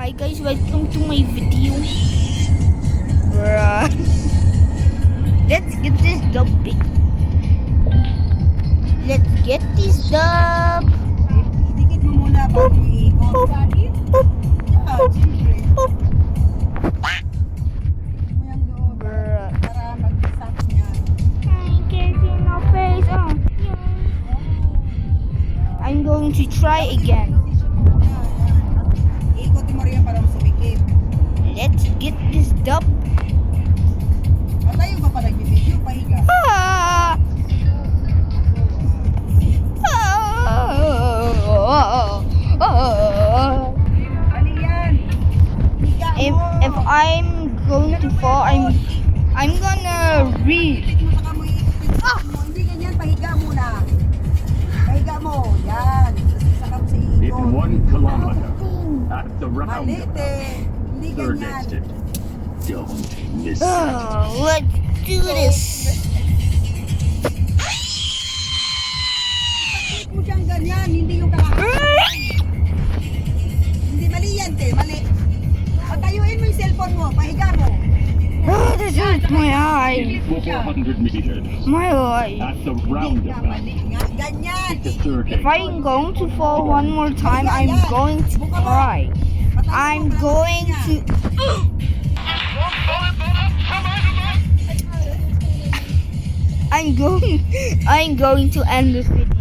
Hi guys, welcome to my video. Bruh. Let's get this dub big. Let's get this dub. Idikit mo muna bago iikot. Bakit? Yeah, siyempre. Boop. Idikit mo yung loob Bruh. para mag-stop niya. I can't see no face. Oh. I'm going to try again. Position mo muna. Yan. Iikotin mo rin yan para sumikip. Let's get this dub. Matayo ba pa nag-video? Pahiga. Ah. Ano yan? Higa mo. If I'm going to fall, I'm gonna read. Ikot mo saka mo iikot yung saan mo. Hindi ganyan. Pahiga muna. Pahiga mo. Yan. Tapos saka mo sa In iikot. 1 kilometer at the Mali, roundabout. te. Hindi Third ganyan. exit. Don't miss it. Let's do this. Ikot mo siyang ganyan. Hindi yung kalahati. Hindi mali yan, te. Mali. Patayuin mo yung cellphone mo. Pahiga mo. Oh, this hurts my eye. 400 meters My eye. at the Hindi ka roundabout. mali nga. Ganyan. The third If exit. I'm going to fall one more time, I'm going to cry. I'm going to. I'm going to end this video.